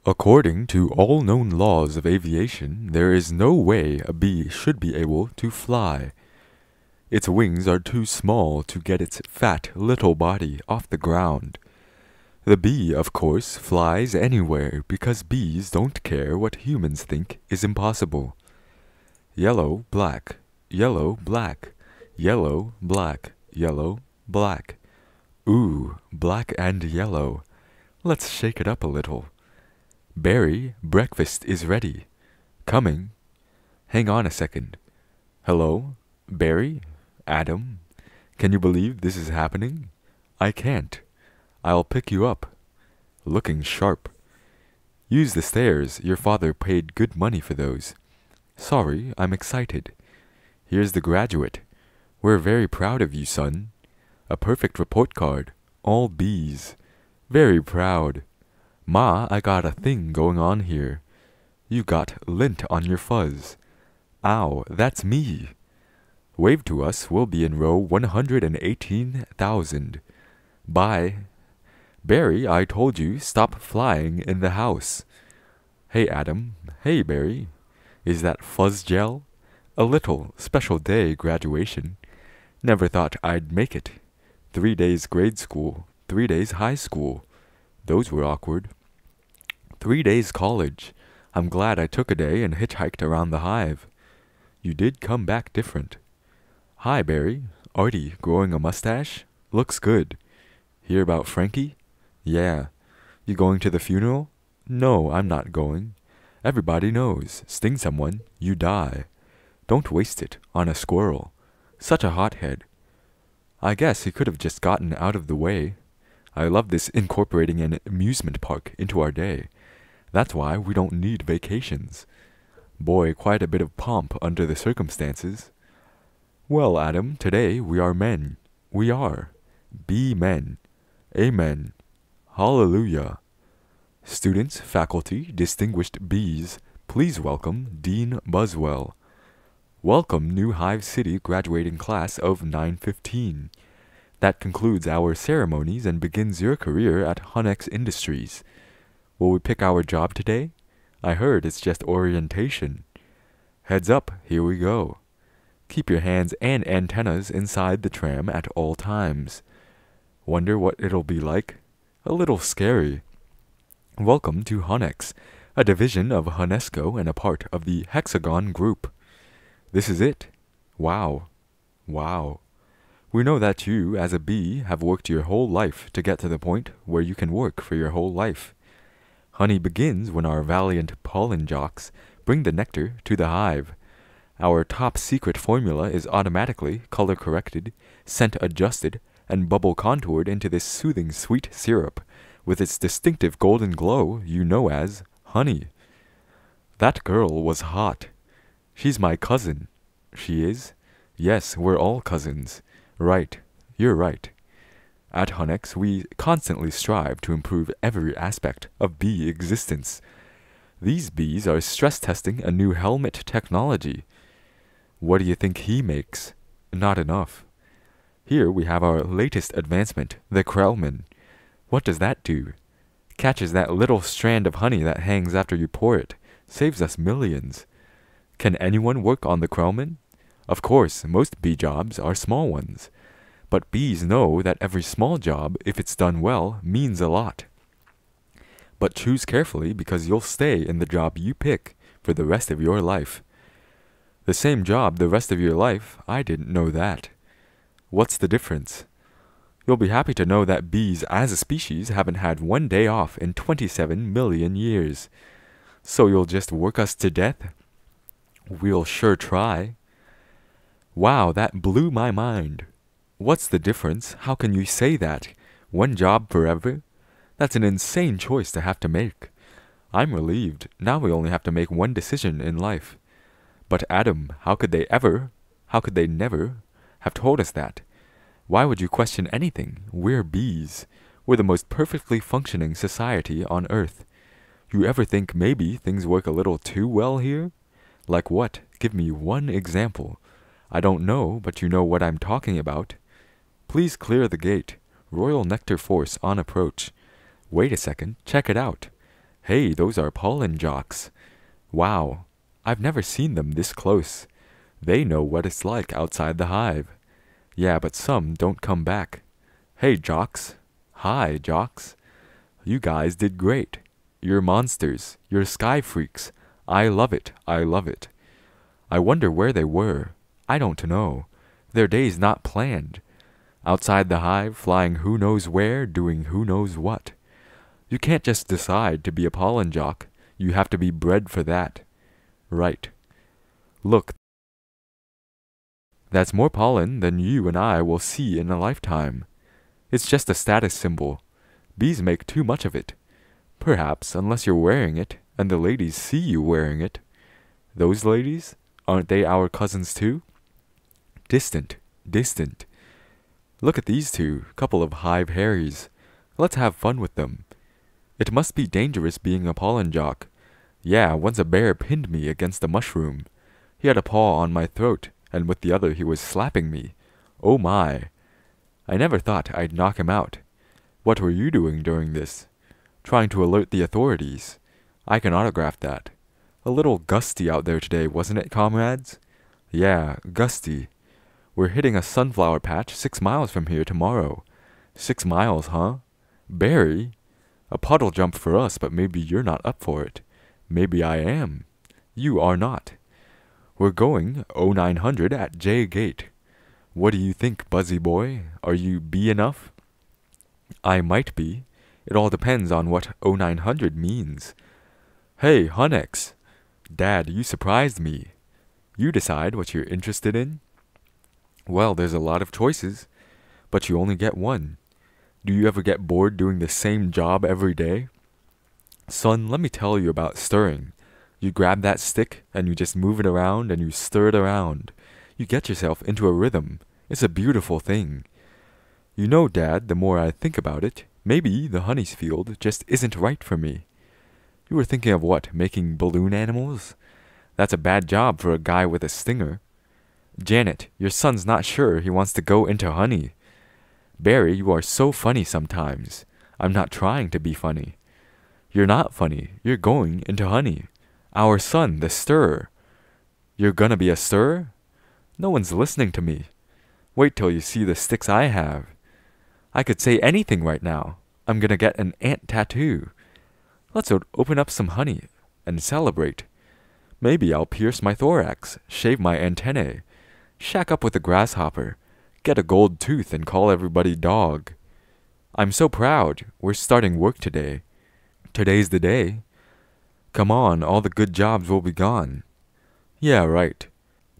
According to all known laws of aviation, there is no way a bee should be able to fly. Its wings are too small to get its fat little body off the ground. The bee, of course, flies anywhere because bees don't care what humans think is impossible. Yellow, black, yellow, black, yellow, black, yellow, black. Ooh, black and yellow. Let's shake it up a little. Barry, breakfast is ready. Coming. Hang on a second. Hello? Barry? Adam? Can you believe this is happening? I can't. I'll pick you up. Looking sharp. Use the stairs. Your father paid good money for those. Sorry, I'm excited. Here's the graduate. We're very proud of you, son. A perfect report card. All B's. Very proud. Ma, I got a thing going on here. You got lint on your fuzz. Ow, that's me. Wave to us, we'll be in row 118,000. Bye. Barry, I told you, stop flying in the house. Hey, Adam. Hey, Barry. Is that fuzz gel? A little. Special day graduation. Never thought I'd make it. 3 days grade school. 3 days high school. Those were awkward. 3 days college. I'm glad I took a day and hitchhiked around the hive. You did come back different. Hi, Barry. Artie, growing a mustache? Looks good. Hear about Frankie? Yeah. You going to the funeral? No, I'm not going. Everybody knows. Sting someone, you die. Don't waste it on a squirrel. Such a hothead. I guess he could have just gotten out of the way. I love this incorporating an amusement park into our day. That's why we don't need vacations. Boy, quite a bit of pomp under the circumstances. Well, Adam, today we are men. We are. Be men. Amen. Hallelujah. Students, faculty, distinguished bees, please welcome Dean Buswell. Welcome new Hive City graduating class of 915. That concludes our ceremonies and begins your career at Hunex Industries. Will we pick our job today? I heard it's just orientation. Heads up, here we go. Keep your hands and antennas inside the tram at all times. Wonder what it'll be like? A little scary. Welcome to Hunex, a division of Hunesco and a part of the Hexagon Group. This is it. Wow. Wow. We know that you, as a bee, have worked your whole life to get to the point where you can work for your whole life. Honey begins when our valiant pollen jocks bring the nectar to the hive. Our top secret formula is automatically color-corrected, scent-adjusted, and bubble-contoured into this soothing sweet syrup, with its distinctive golden glow you know as honey. That girl was hot. She's my cousin. She is? Yes, we're all cousins. Right. You're right. At Hunex, we constantly strive to improve every aspect of bee existence. These bees are stress testing a new helmet technology. What do you think he makes? Not enough. Here we have our latest advancement, the Krellman. What does that do? Catches that little strand of honey that hangs after you pour it. Saves us millions. Can anyone work on the Krellman? Of course, most bee jobs are small ones. But bees know that every small job, if it's done well, means a lot. But choose carefully because you'll stay in the job you pick for the rest of your life. The same job the rest of your life? I didn't know that. What's the difference? You'll be happy to know that bees as a species haven't had one day off in 27 million years. So you'll just work us to death? We'll sure try. Wow, that blew my mind. What's the difference? How can you say that? One job forever? That's an insane choice to have to make. I'm relieved. Now we only have to make one decision in life. But Adam, how could they never have told us that? Why would you question anything? We're bees. We're the most perfectly functioning society on Earth. You ever think maybe things work a little too well here? Like what? Give me one example. I don't know, but you know what I'm talking about. Please clear the gate. Royal Nectar Force on approach. Wait a second, check it out. Hey, those are pollen jocks. Wow, I've never seen them this close. They know what it's like outside the hive. Yeah, but some don't come back. Hey, jocks. Hi, jocks. You guys did great. You're monsters. You're sky freaks. I love it. I love it. I wonder where they were. I don't know. Their day's not planned. Outside the hive, flying who knows where, doing who knows what. You can't just decide to be a pollen jock. You have to be bred for that. Right. Look, that's more pollen than you and I will see in a lifetime. It's just a status symbol. Bees make too much of it. Perhaps, unless you're wearing it, and the ladies see you wearing it. Those ladies? Aren't they our cousins too? Distant, distant. Look at these two, couple of hive Harrys. Let's have fun with them. It must be dangerous being a pollen jock. Yeah, once a bear pinned me against a mushroom. He had a paw on my throat, and with the other he was slapping me. Oh my. I never thought I'd knock him out. What were you doing during this? Trying to alert the authorities. I can autograph that. A little gusty out there today, wasn't it, comrades? Yeah, gusty. We're hitting a sunflower patch 6 miles from here tomorrow. 6 miles, huh? Barry? A puddle jump for us, but maybe you're not up for it. Maybe I am. You are not. We're going 0900 at J Gate. What do you think, Buzzy boy? Are you bee enough? I might be. It all depends on what 0900 means. Hey, Hunnex. Dad, you surprised me. You decide what you're interested in. Well, there's a lot of choices, but you only get one. Do you ever get bored doing the same job every day? Son, let me tell you about stirring. You grab that stick, and you just move it around, and you stir it around. You get yourself into a rhythm. It's a beautiful thing. You know, Dad, the more I think about it, maybe the honey's field just isn't right for me. You were thinking of what, making balloon animals? That's a bad job for a guy with a stinger. Janet, your son's not sure he wants to go into honey. Barry, you are so funny sometimes. I'm not trying to be funny. You're not funny. You're going into honey. Our son, the stirrer. You're gonna be a stirrer? No one's listening to me. Wait till you see the sticks I have. I could say anything right now. I'm gonna get an ant tattoo. Let's open up some honey and celebrate. Maybe I'll pierce my thorax, shave my antennae, shack up with a grasshopper, get a gold tooth and call everybody dog. I'm so proud. We're starting work today. Today's the day. Come on, all the good jobs will be gone. Yeah, right.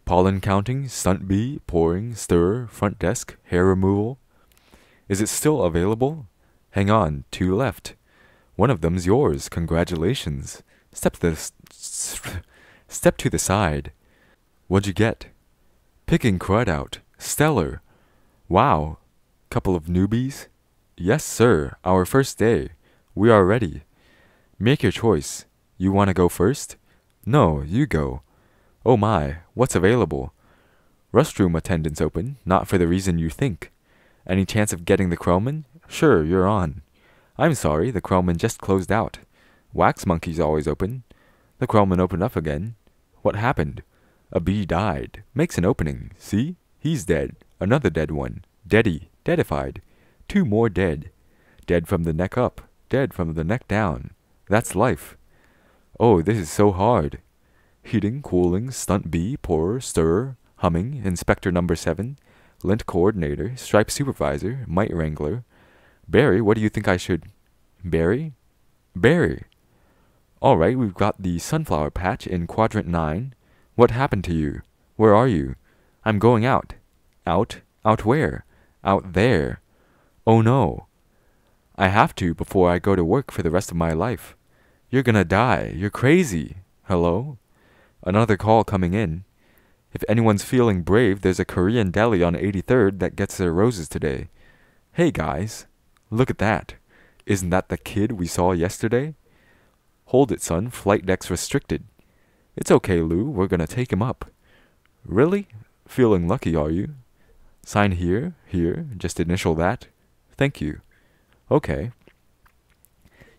Pollen counting, stunt bee, pouring, stirrer, front desk, hair removal. Is it still available? Hang on, 2 left. One of them's yours. Congratulations. Step to the side. What'd you get? Picking crud out. Stellar. Wow. Couple of newbies? Yes, sir. Our first day. We are ready. Make your choice. You want to go first? No, you go. Oh my, what's available? Restroom attendants open, not for the reason you think. Any chance of getting the Krellman? Sure, you're on. I'm sorry, the Krellman just closed out. Wax monkey's always open. The Krellman opened up again. What happened? A bee died. Makes an opening. See? He's dead. Another dead one. Deady. Deadified. 2 more dead. Dead from the neck up. Dead from the neck down. That's life. Oh, this is so hard. Heating, cooling, stunt bee, pourer, stirrer, humming, inspector number 7, lint coordinator, stripe supervisor, mite wrangler. Barry, what do you think I should... Barry? Barry! Alright, we've got the sunflower patch in quadrant 9. What happened to you? Where are you? I'm going out. Out? Out where? Out there. Oh no. I have to before I go to work for the rest of my life. You're gonna die. You're crazy. Hello? Another call coming in. If anyone's feeling brave, there's a Korean deli on 83rd that gets their roses today. Hey guys, look at that. Isn't that the kid we saw yesterday? Hold it, son. Flight deck's restricted. It's okay, Lou. We're gonna take him up. Really? Feeling lucky, are you? Sign here, here. Just initial that. Thank you. Okay.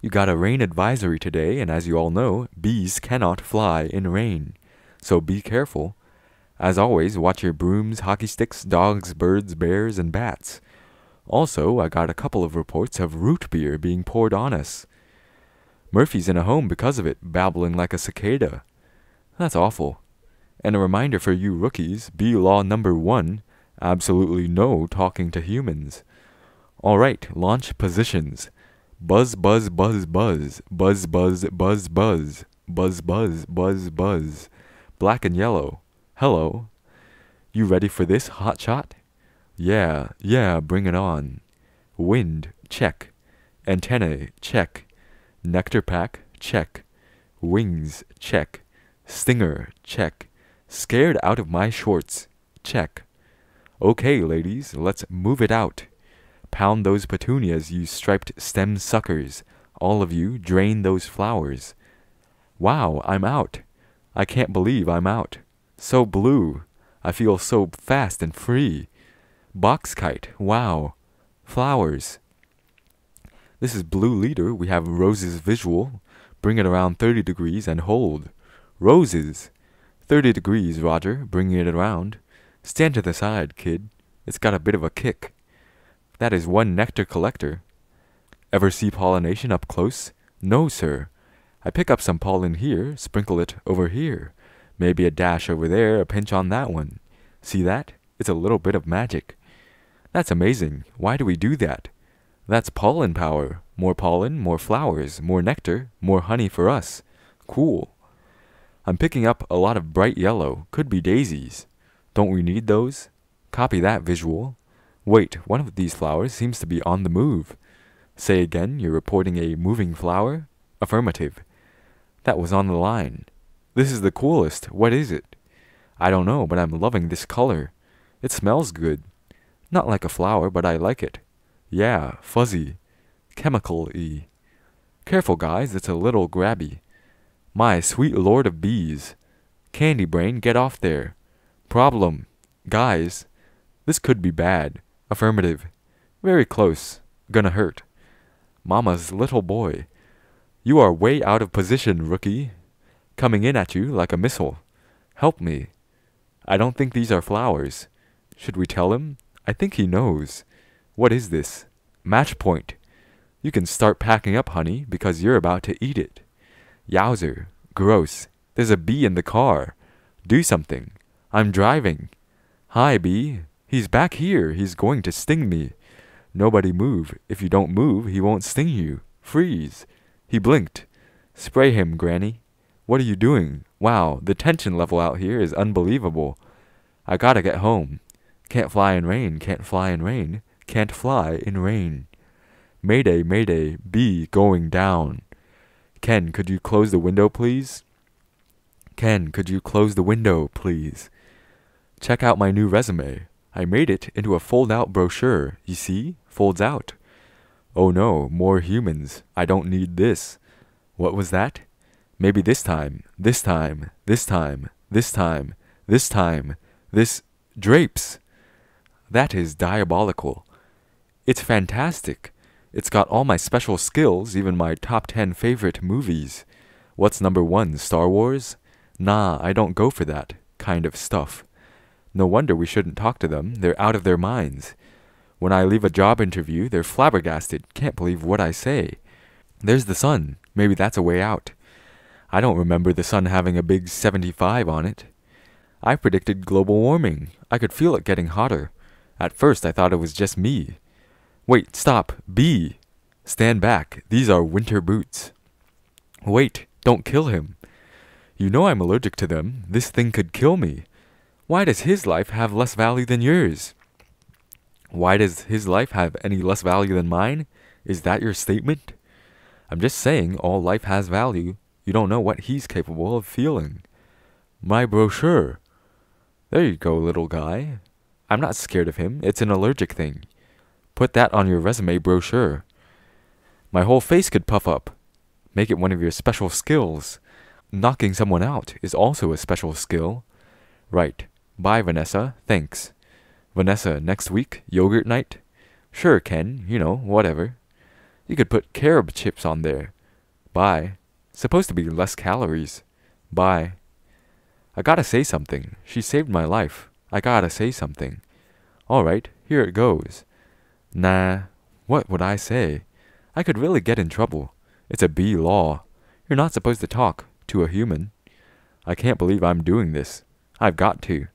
You got a rain advisory today, and as you all know, bees cannot fly in rain. So be careful. As always, watch your brooms, hockey sticks, dogs, birds, bears, and bats. Also, I got a couple of reports of root beer being poured on us. Murphy's in a home because of it, babbling like a cicada. That's awful. And a reminder for you rookies, bee law number 1, absolutely no talking to humans. Alright, launch positions. Buzz, buzz, buzz, buzz. Buzz, buzz, buzz, buzz. Buzz, buzz, buzz, buzz. Black and yellow. Hello. You ready for this, hot shot? Yeah, bring it on. Wind, check. Antennae, check. Nectar pack, check. Wings, check. Stinger, check. Scared out of my shorts, check. Okay, ladies, let's move it out. Pound those petunias, you striped stem suckers. All of you, drain those flowers. Wow, I'm out. I can't believe I'm out. So blue. I feel so fast and free. Box kite, wow. Flowers. This is Blue Leader. We have roses visual. Bring it around 30 degrees and hold. Roses. 30 degrees, Roger, bringing it around. Stand to the side, kid. It's got a bit of a kick. That is one nectar collector. Ever see pollination up close? No, sir. I pick up some pollen here, sprinkle it over here. Maybe a dash over there, a pinch on that one. See that? It's a little bit of magic. That's amazing. Why do we do that? That's pollen power. More pollen, more flowers, more nectar, more honey for us. Cool. I'm picking up a lot of bright yellow. Could be daisies. Don't we need those? Copy that visual. Wait, one of these flowers seems to be on the move. Say again, you're reporting a moving flower? Affirmative. That was on the line. This is the coolest. What is it? I don't know, but I'm loving this color. It smells good. Not like a flower, but I like it. Yeah, fuzzy. Chemical-y. Careful, guys, it's a little grabby. My sweet lord of bees. Candy brain, get off there. Problem. Guys, this could be bad. Affirmative. Very close. Gonna hurt. Mama's little boy. You are way out of position, rookie. Coming in at you like a missile. Help me. I don't think these are flowers. Should we tell him? I think he knows. What is this? Match point. You can start packing up, honey, because you're about to eat it. Yowzer. Gross. There's a bee in the car. Do something. I'm driving. Hi, bee. He's back here. He's going to sting me. Nobody move. If you don't move, he won't sting you. Freeze. He blinked. Spray him, Granny. What are you doing? Wow, the tension level out here is unbelievable. I gotta get home. Can't fly in rain, can't fly in rain, can't fly in rain. Mayday, mayday, bee going down. Ken, could you close the window, please? Ken, could you close the window, please? Check out my new resume. I made it into a fold-out brochure. You see? Folds out. Oh no, more humans. I don't need this. What was that? Maybe this time, this time, this time, this time, this time, this... drapes! That is diabolical. It's fantastic. It's got all my special skills, even my top 10 favorite movies. What's number 1, Star Wars? Nah, I don't go for that kind of stuff. No wonder we shouldn't talk to them. They're out of their minds. When I leave a job interview, they're flabbergasted. Can't believe what I say. There's the sun. Maybe that's a way out. I don't remember the sun having a big 75 on it. I predicted global warming. I could feel it getting hotter. At first I thought it was just me. Wait, stop. Bee! Stand back. These are winter boots. Wait, don't kill him. You know I'm allergic to them. This thing could kill me. Why does his life have less value than yours? Why does his life have any less value than mine? Is that your statement? I'm just saying all life has value. You don't know what he's capable of feeling. My brochure. There you go, little guy. I'm not scared of him. It's an allergic thing. Put that on your resume brochure. My whole face could puff up. Make it one of your special skills. Knocking someone out is also a special skill. Right. Bye, Vanessa. Thanks. Vanessa, next week, yogurt night? Sure, Ken. You know, whatever. You could put carob chips on there. Bye. Supposed to be less calories. Bye. I gotta say something. She saved my life. I gotta say something. Alright, here it goes. Nah, what would I say? I could really get in trouble. It's a B law. You're not supposed to talk to a human. I can't believe I'm doing this. I've got to.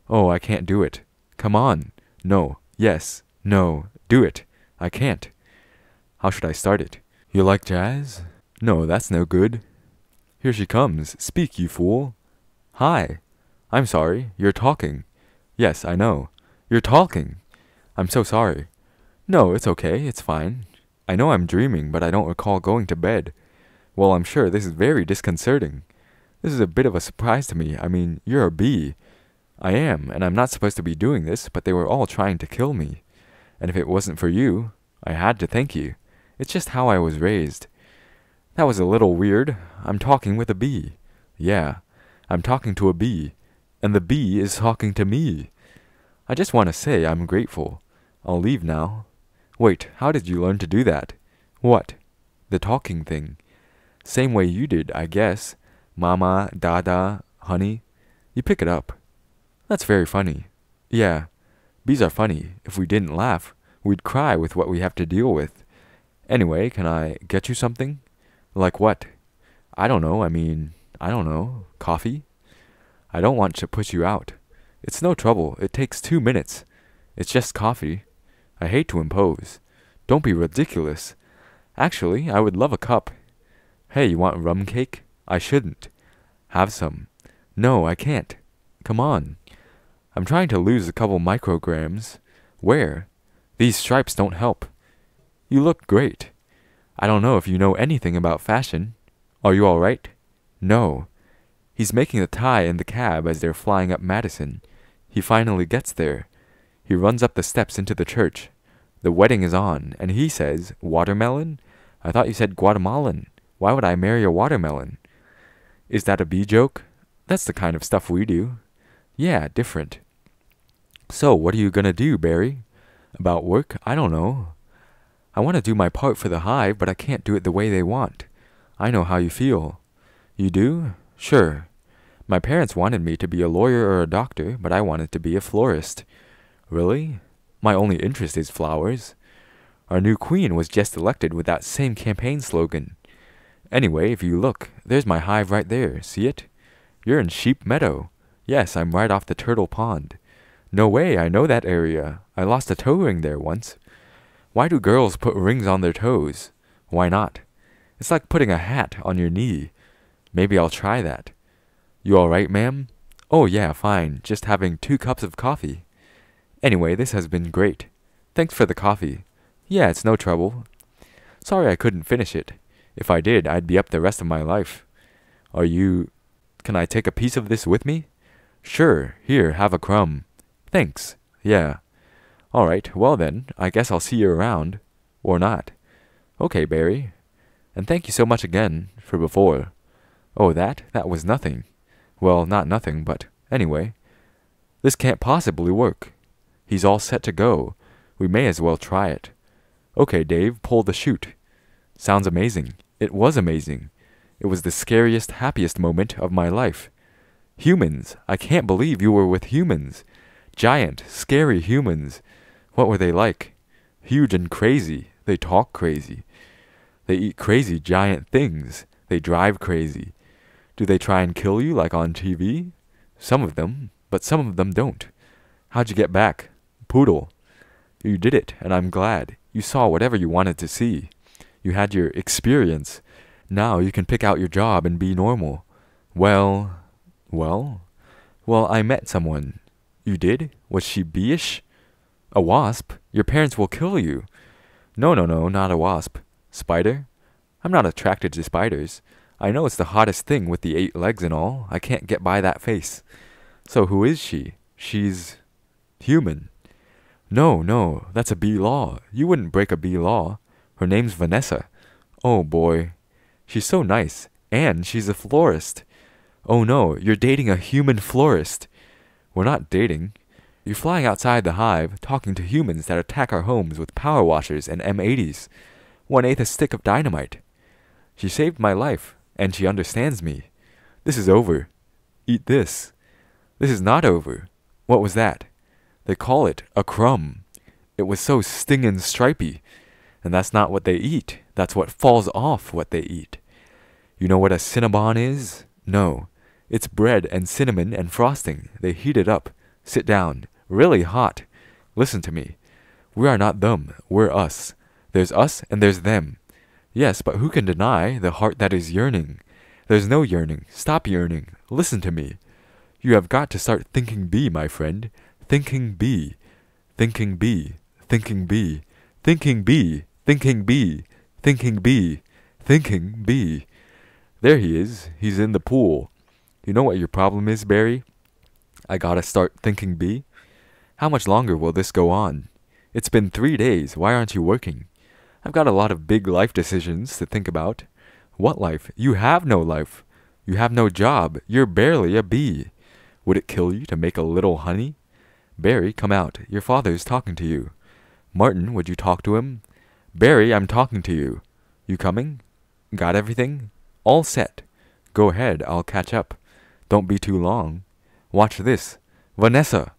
Oh, I can't do it. Come on. No. Yes. No. Do it. I can't. How should I start it? You like jazz? No, that's no good. Here she comes. Speak, you fool. Hi. I'm sorry. You're talking. Yes, I know. You're talking. I'm so sorry. No, it's okay. It's fine. I know I'm dreaming, but I don't recall going to bed. Well, I'm sure this is very disconcerting. This is a bit of a surprise to me. I mean, you're a bee. I am, and I'm not supposed to be doing this, but they were all trying to kill me. And if it wasn't for you, I had to thank you. It's just how I was raised. That was a little weird. I'm talking with a bee. Yeah, I'm talking to a bee, and the bee is talking to me. I just want to say I'm grateful. I'll leave now. Wait, how did you learn to do that? What? The talking thing. Same way you did, I guess. Mama, Dada, honey. You pick it up. That's very funny. Yeah, bees are funny. If we didn't laugh, we'd cry with what we have to deal with. Anyway, can I get you something? Like what? I don't know. Coffee? I don't want to push you out. It's no trouble. It takes 2 minutes. It's just coffee. I hate to impose. Don't be ridiculous. Actually, I would love a cup. Hey, you want rum cake? I shouldn't. Have some. No, I can't. Come on. I'm trying to lose a couple micrograms. Where? These stripes don't help. You look great. I don't know if you know anything about fashion. Are you all right? No. He's making the tie in the cab as they're flying up Madison. He finally gets there. He runs up the steps into the church. The wedding is on, and he says, watermelon? I thought you said Guatemalan. Why would I marry a watermelon? Is that a bee joke? That's the kind of stuff we do. Yeah, different. So, what are you gonna do, Barry? About work? I don't know. I want to do my part for the hive, but I can't do it the way they want. I know how you feel. You do? Sure. My parents wanted me to be a lawyer or a doctor, but I wanted to be a florist. Really? My only interest is flowers. Our new queen was just elected with that same campaign slogan. Anyway, if you look, there's my hive right there. See it? You're in Sheep Meadow. Yes, I'm right off the Turtle Pond. No way, I know that area. I lost a toe ring there once. Why do girls put rings on their toes? Why not? It's like putting a hat on your knee. Maybe I'll try that. You all right, ma'am? Oh yeah, fine. Just having 2 cups of coffee. Anyway, this has been great. Thanks for the coffee. Yeah, it's no trouble. Sorry I couldn't finish it. If I did, I'd be up the rest of my life. Can I take a piece of this with me? Sure. Here, have a crumb. Thanks. Yeah. All right, well then, I guess I'll see you around. Or not. Okay, Barry. And thank you so much again for before. Oh, that was nothing. Well, not nothing, but anyway. This can't possibly work. He's all set to go. We may as well try it. Okay, Dave, pull the chute. Sounds amazing. It was amazing. It was the scariest, happiest moment of my life. Humans. I can't believe you were with humans. Giant, scary humans. What were they like? Huge and crazy. They talk crazy. They eat crazy giant things. They drive crazy. Do they try and kill you like on TV? Some of them, but some of them don't. How'd you get back? Poodle. You did it, and I'm glad. You saw whatever you wanted to see. You had your experience. Now you can pick out your job and be normal. Well, I met someone. You did? Was she bee-ish? A wasp? Your parents will kill you. No, not a wasp. Spider? I'm not attracted to spiders. I know it's the hottest thing with the 8 legs and all. I can't get by that face. So who is she? She's human. No, that's a bee law. You wouldn't break a bee law. Her name's Vanessa. Oh boy. She's so nice. And she's a florist. Oh no, you're dating a human florist. We're not dating. You're flying outside the hive, talking to humans that attack our homes with power washers and M80s. 1/8 a stick of dynamite. She saved my life, and she understands me. This is over. Eat this. This is not over. What was that? They call it a crumb. It was so stingin' stripy. And that's not what they eat. That's what falls off what they eat. You know what a Cinnabon is? No. It's bread and cinnamon and frosting. They heat it up. Sit down. Really hot. Listen to me. We are not them. We're us. There's us and there's them. Yes, but who can deny the heart that is yearning? There's no yearning. Stop yearning. Listen to me. You have got to start thinking B, my friend. Thinking B. Thinking B. Thinking B. Thinking B. Thinking B. Thinking B. Thinking B. There he is. He's in the pool. You know what your problem is, Barry? I gotta start thinking B. How much longer will this go on? It's been 3 days. Why aren't you working? I've got a lot of big life decisions to think about. What life? You have no life. You have no job. You're barely a bee. Would it kill you to make a little honey? Barry, come out. Your father's talking to you. Martin, would you talk to him? Barry, I'm talking to you. You coming? Got everything? All set. Go ahead, I'll catch up. Don't be too long. Watch this. Vanessa!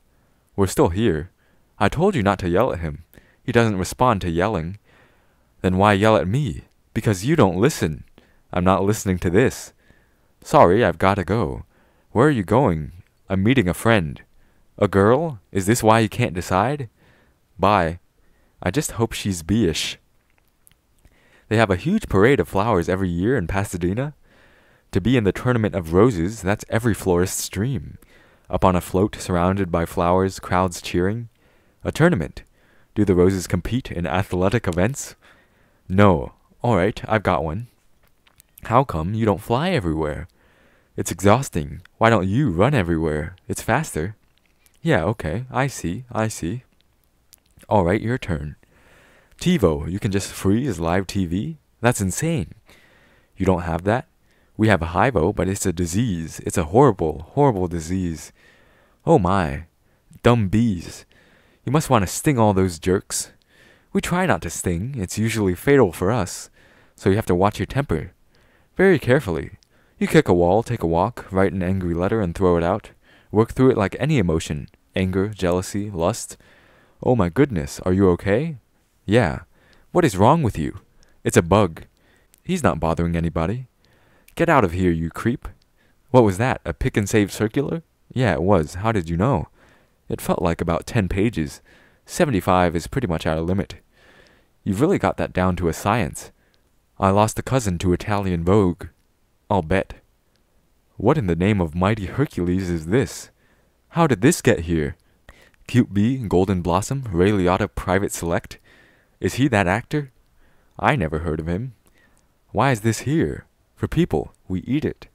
We're still here. I told you not to yell at him. He doesn't respond to yelling. Then why yell at me? Because you don't listen. I'm not listening to this. Sorry, I've got to go. Where are you going? I'm meeting a friend. A girl? Is this why you can't decide? Bye. I just hope she's bee-ish. They have a huge parade of flowers every year in Pasadena. To be in the tournament of roses, that's every florist's dream. Up on a float, surrounded by flowers, crowds cheering. A tournament. Do the roses compete in athletic events? No. All right, I've got one. How come you don't fly everywhere? It's exhausting. Why don't you run everywhere? It's faster. Yeah, okay. I see. All right, your turn. TiVo, you can just freeze live TV? That's insane. You don't have that? We have a HIVO, but it's a disease. It's a horrible, horrible disease. Oh my. Dumb bees. You must want to sting all those jerks. We try not to sting. It's usually fatal for us. So you have to watch your temper. Very carefully. You kick a wall, take a walk, write an angry letter and throw it out. Work through it like any emotion. Anger, jealousy, lust. Oh my goodness, are you okay? Yeah. What is wrong with you? It's a bug. He's not bothering anybody. Get out of here, you creep. What was that, a pick and save circular? Yeah, it was. How did you know? It felt like about 10 pages. 75 is pretty much our limit. You've really got that down to a science. I lost a cousin to Italian Vogue. I'll bet. What in the name of mighty Hercules is this? How did this get here? Cute Bee, Golden Blossom, Ray Liotta Private Select? Is he that actor? I never heard of him. Why is this here? For people. We eat it.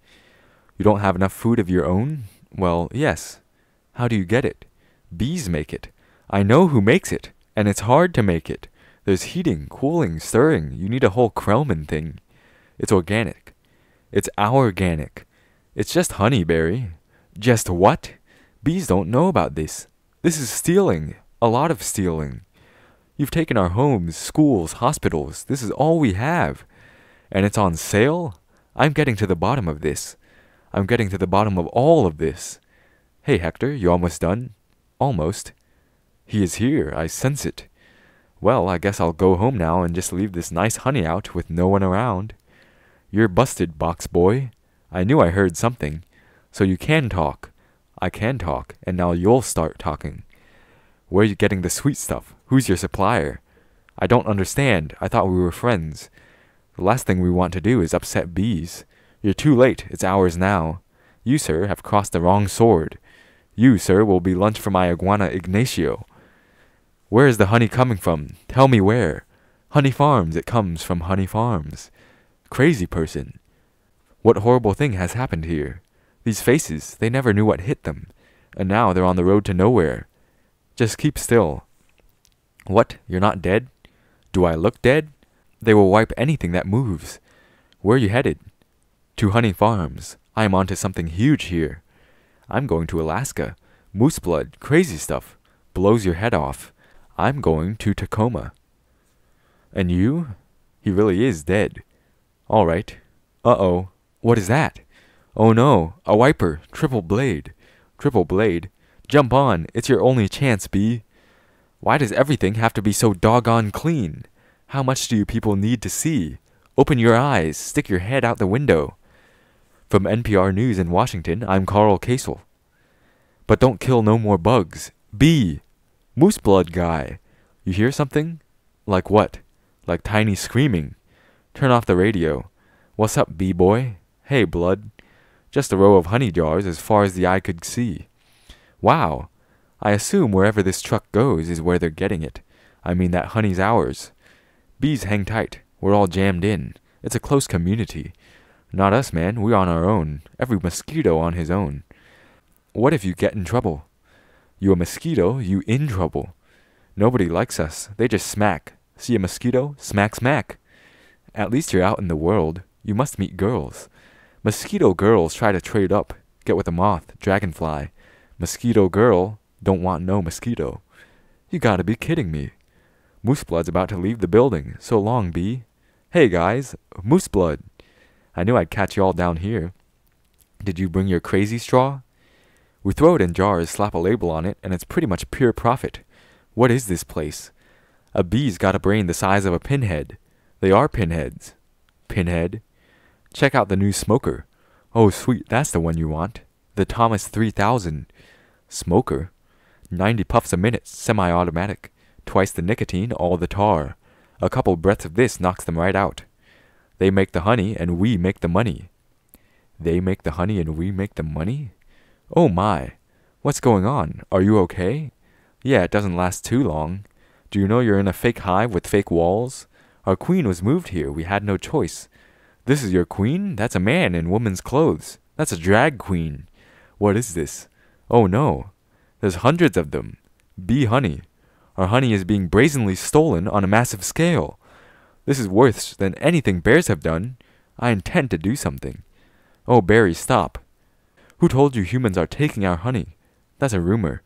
You don't have enough food of your own? Well, yes. How do you get it? Bees make it. I know who makes it, and it's hard to make it. There's heating, cooling, stirring. You need a whole Krellman thing. It's organic. It's our-organic. It's just honey, Barry. Just what? Bees don't know about this. This is stealing. A lot of stealing. You've taken our homes, schools, hospitals. This is all we have. And it's on sale? I'm getting to the bottom of this. I'm getting to the bottom of all of this. Hey, Hector, you almost done? Almost. He is here. I sense it. Well, I guess I'll go home now and just leave this nice honey out with no one around. You're busted, box boy. I knew I heard something. So you can talk. I can talk, and now you'll start talking. Where are you getting the sweet stuff? Who's your supplier? I don't understand. I thought we were friends. The last thing we want to do is upset bees. You're too late. It's ours now. You, sir, have crossed the wrong sword. You, sir, will be lunch for my iguana Ignacio. Where is the honey coming from? Tell me where. Honey Farms. It comes from Honey Farms. Crazy person. What horrible thing has happened here? These faces, they never knew what hit them. And now they're on the road to nowhere. Just keep still. What? You're not dead? Do I look dead? They will wipe anything that moves. Where are you headed? To Honey Farms. I am onto something huge here. I'm going to Alaska. Moose blood, crazy stuff. Blows your head off. I'm going to Tacoma. And you? He really is dead. All right. Uh-oh. What is that? Oh no, a wiper, triple blade. Triple blade? Jump on, it's your only chance, bee. Why does everything have to be so doggone clean? How much do you people need to see? Open your eyes, stick your head out the window. From NPR News in Washington, I'm Carl Kasel. But don't kill no more bugs. Bee! Moose blood guy! You hear something? Like what? Like Tiny screaming. Turn off the radio. What's up, bee boy? Hey, blood. Just a row of honey jars as far as the eye could see. Wow! I assume wherever this truck goes is where they're getting it. I mean that honey's ours. Bees, hang tight. We're all jammed in. It's a close community. Not us, man. We're on our own. Every mosquito on his own. What if you get in trouble? You a mosquito, you in trouble. Nobody likes us. They just smack. See a mosquito? Smack, smack. At least you're out in the world. You must meet girls. Mosquito girls try to trade up. Get with a moth, dragonfly. Mosquito girl don't want no mosquito. You gotta be kidding me. Mooseblood's about to leave the building. So long, bee. Hey, guys. Mooseblood. I knew I'd catch you all down here. Did you bring your crazy straw? We throw it in jars, slap a label on it, and it's pretty much pure profit. What is this place? A bee's got a brain the size of a pinhead. They are pinheads. Pinhead? Check out the new smoker. Oh, sweet, that's the one you want. The Thomas 3000. Smoker? 90 puffs a minute, semi-automatic. Twice the nicotine, all the tar. A couple breaths of this knocks them right out. They make the honey, and we make the money. They make the honey, and we make the money? Oh my. What's going on? Are you okay? Yeah, it doesn't last too long. Do you know you're in a fake hive with fake walls? Our queen was moved here. We had no choice. This is your queen? That's a man in woman's clothes. That's a drag queen. What is this? Oh no. There's hundreds of them. Bee honey. Our honey is being brazenly stolen on a massive scale. This is worse than anything bears have done. I intend to do something. Oh, Barry, stop. Who told you humans are taking our honey? That's a rumor.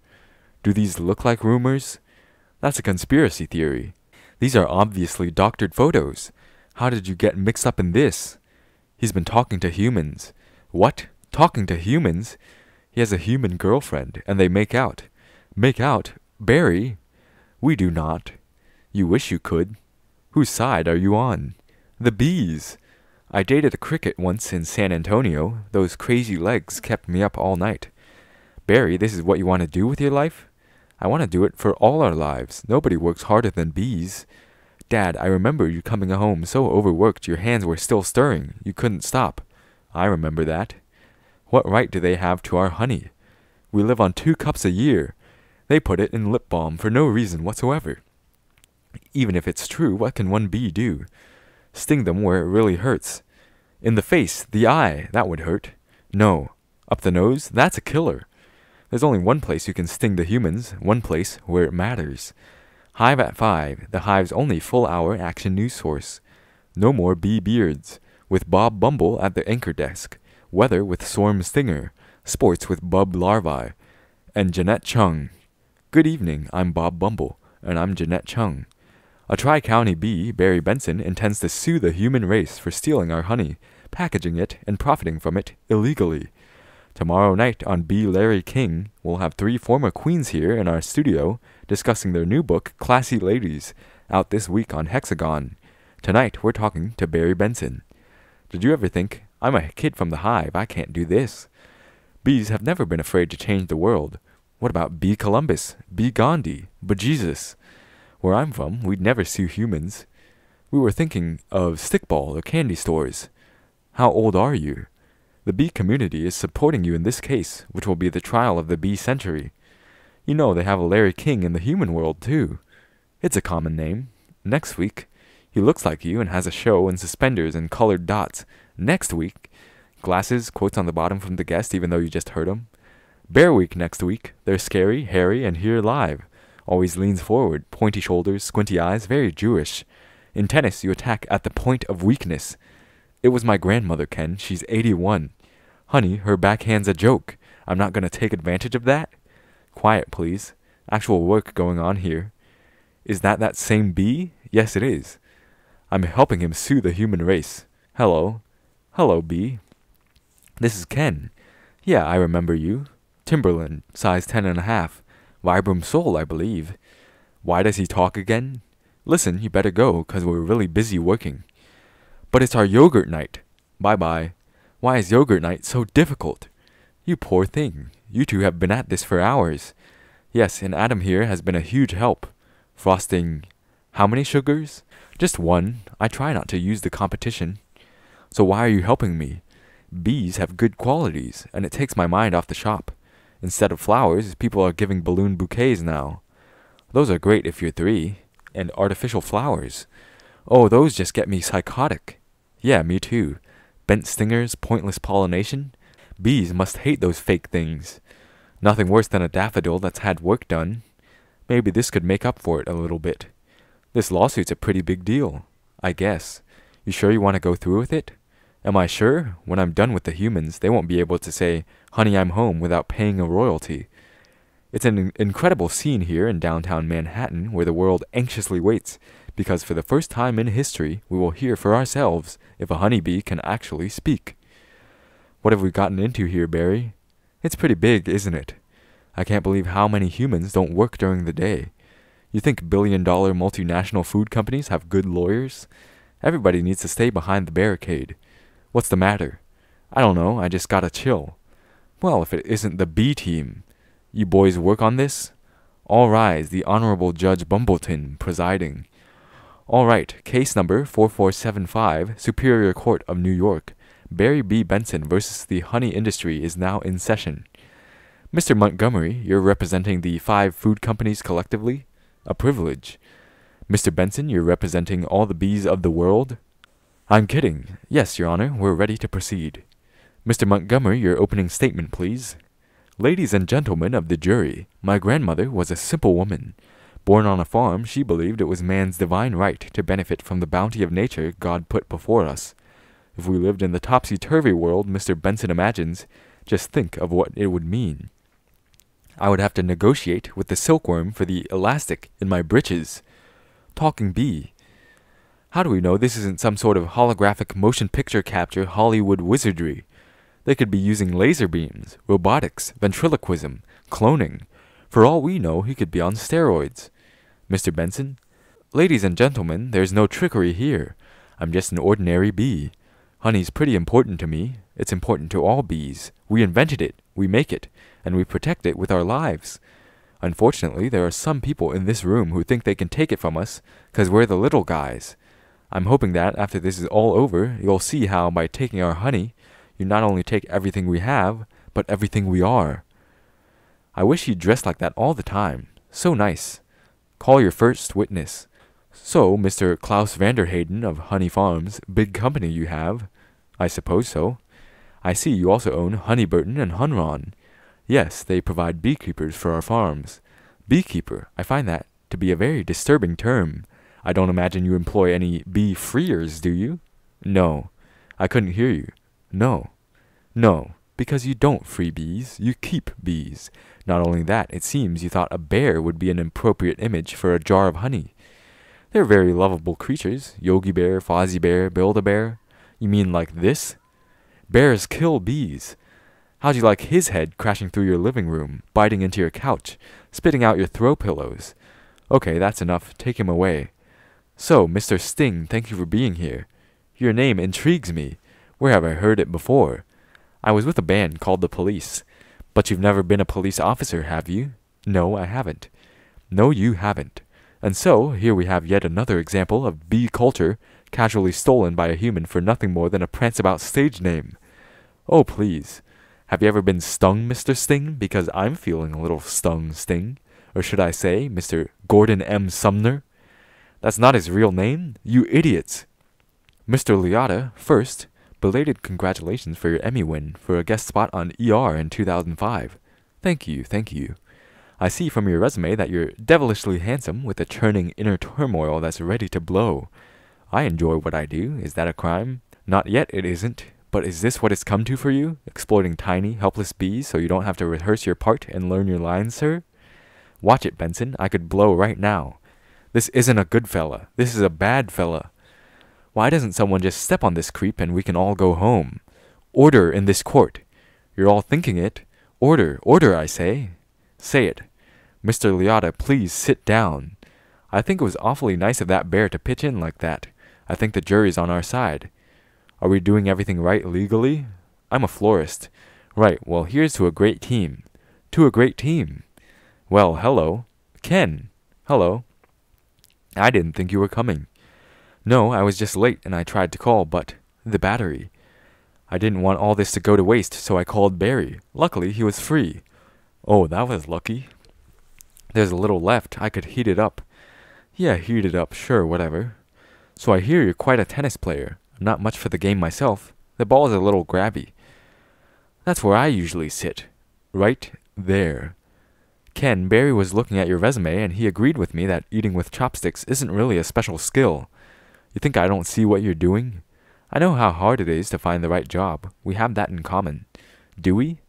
Do these look like rumors? That's a conspiracy theory. These are obviously doctored photos. How did you get mixed up in this? He's been talking to humans. What? Talking to humans? He has a human girlfriend, and they make out. Make out? Barry? We do not. You wish you could. Whose side are you on? The bees. I dated a cricket once in San Antonio. Those crazy legs kept me up all night. Barry, this is what you want to do with your life? I want to do it for all our lives. Nobody works harder than bees. Dad, I remember you coming home so overworked your hands were still stirring. You couldn't stop. I remember that. What right do they have to our honey? We live on 2 cups a year. They put it in lip balm for no reason whatsoever. Even if it's true, what can one bee do? Sting them where it really hurts. In the face, the eye, that would hurt. No. Up the nose, that's a killer. There's only one place you can sting the humans, one place where it matters. Hive at 5, the Hive's only full-hour action news source. No more bee beards, with Bob Bumble at the anchor desk. Weather with Swarm Stinger. Sports with Bub Larvae. And Jeanette Chung. Good evening, I'm Bob Bumble, and I'm Jeanette Chung. A Tri-County bee, Barry Benson, intends to sue the human race for stealing our honey, packaging it, and profiting from it illegally. Tomorrow night on Bee Larry King, we'll have 3 former queens here in our studio discussing their new book, Classy Ladies, out this week on Hexagon. Tonight, we're talking to Barry Benson. Did you ever think, I'm a kid from the hive, I can't do this? Bees have never been afraid to change the world. What about Bee Columbus, Bee Gandhi, Bejesus? Where I'm from, we'd never sue humans. We were thinking of stickball or candy stores. How old are you? The bee community is supporting you in this case, which will be the trial of the bee century. You know they have a Larry King in the human world, too. It's a common name. Next week, he looks like you and has a show and suspenders and colored dots. Next week, glasses, quotes on the bottom from the guest even though you just heard him. Bear Week next week. They're scary, hairy, and here live. Always leans forward, pointy shoulders, squinty eyes, very Jewish. In tennis, you attack at the point of weakness. It was my grandmother, Ken. She's 81. Honey, her backhand's a joke. I'm not gonna take advantage of that. Quiet, please. Actual work going on here. Is that same bee? Yes, it is. I'm helping him sue the human race. Hello. Hello, bee. This is Ken. Yeah, I remember you. Timberland, size 10.5. Vibram Soul, I believe. Why does he talk again? Listen, you better go, 'cause we're really busy working. But it's our yogurt night. Bye-bye. Why is yogurt night so difficult? You poor thing. You two have been at this for hours. Yes, and Adam here has been a huge help. Frosting... How many sugars? Just one. I try not to use the competition. So why are you helping me? Bees have good qualities, and it takes my mind off the shop. Instead of flowers, people are giving balloon bouquets now. Those are great if you're 3. And artificial flowers. Oh, those just get me psychotic. Yeah, me too. Bent stingers, pointless pollination. Bees must hate those fake things. Nothing worse than a daffodil that's had work done. Maybe this could make up for it a little bit. This lawsuit's a pretty big deal, I guess. You sure you want to go through with it? Am I sure? When I'm done with the humans, they won't be able to say, "Honey, I'm home," without paying a royalty. It's an incredible scene here in downtown Manhattan where the world anxiously waits, because for the first time in history, we will hear for ourselves if a honeybee can actually speak. What have we gotten into here, Barry? It's pretty big, isn't it? I can't believe how many humans don't work during the day. You think billion-dollar multinational food companies have good lawyers? Everybody needs to stay behind the barricade. What's the matter? I don't know, I just got a chill. Well, if it isn't the B team. You boys work on this? All rise, the Honorable Judge Bumbleton presiding. All right, case number 4475, Superior Court of New York. Barry B. Benson versus the honey industry is now in session. Mr. Montgomery, you're representing the 5 food companies collectively? A privilege. Mr. Benson, you're representing all the bees of the world? I'm kidding. Yes, Your Honor, we're ready to proceed. Mr. Montgomery, your opening statement, please. Ladies and gentlemen of the jury, my grandmother was a simple woman. Born on a farm, she believed it was man's divine right to benefit from the bounty of nature God put before us. If we lived in the topsy-turvy world Mr. Benson imagines, just think of what it would mean. I would have to negotiate with the silkworm for the elastic in my breeches. Talking bee. How do we know this isn't some sort of holographic motion picture capture Hollywood wizardry? They could be using laser beams, robotics, ventriloquism, cloning. For all we know, he could be on steroids. Mr. Benson? Ladies and gentlemen, there's no trickery here. I'm just an ordinary bee. Honey's pretty important to me. It's important to all bees. We invented it, we make it, and we protect it with our lives. Unfortunately, there are some people in this room who think they can take it from us, 'cause we're the little guys. I'm hoping that, after this is all over, you'll see how, by taking our honey, you not only take everything we have, but everything we are. I wish you'd dress like that all the time. So nice. Call your first witness. So, Mr. Klaus Vanderhayden of Honey Farms, big company you have. I suppose so. I see you also own Honeyburton and Hunron. Yes, they provide beekeepers for our farms. Beekeeper, I find that to be a very disturbing term. I don't imagine you employ any bee-freers, do you? No. I couldn't hear you. No. No, because you don't free bees, you keep bees. Not only that, it seems you thought a bear would be an appropriate image for a jar of honey. They're very lovable creatures, Yogi Bear, Fozzie Bear, Build-A-Bear. You mean like this? Bears kill bees. How'd you like his head crashing through your living room, biting into your couch, spitting out your throw pillows? Okay, that's enough. Take him away. So, Mr. Sting, thank you for being here. Your name intrigues me. Where have I heard it before? I was with a band called The Police. But you've never been a police officer, have you? No, I haven't. No, you haven't. And so, here we have yet another example of bee culture casually stolen by a human for nothing more than a prance-about stage name. Oh, please. Have you ever been stung, Mr. Sting? Because I'm feeling a little stung, Sting. Or should I say, Mr. Gordon M. Sumner? That's not his real name, you idiots. Mr. Liotta, first, belated congratulations for your Emmy win for a guest spot on ER in 2005. Thank you, thank you. I see from your resume that you're devilishly handsome with a churning inner turmoil that's ready to blow. I enjoy what I do. Is that a crime? Not yet, it isn't. But is this what it's come to for you? Exploiting tiny, helpless bees so you don't have to rehearse your part and learn your lines, sir? Watch it, Benson. I could blow right now. This isn't a good fella. This is a bad fella. Why doesn't someone just step on this creep and we can all go home? Order in this court. You're all thinking it. Order, order, I say. Say it. Mr. Liotta, please sit down. I think it was awfully nice of that bear to pitch in like that. I think the jury's on our side. Are we doing everything right legally? I'm a florist. Right, well, here's to a great team. To a great team. Well, hello. Ken. Hello. I didn't think you were coming. No, I was just late and I tried to call, but the battery. I didn't want all this to go to waste, so I called Barry. Luckily, he was free. Oh, that was lucky. There's a little left. I could heat it up. Yeah, heat it up. Sure, whatever. So I hear you're quite a tennis player. I'm not much for the game myself. The ball is a little grabby. That's where I usually sit. Right there. Ken, Barry was looking at your resume and he agreed with me that eating with chopsticks isn't really a special skill. You think I don't see what you're doing? I know how hard it is to find the right job. We have that in common. Do we?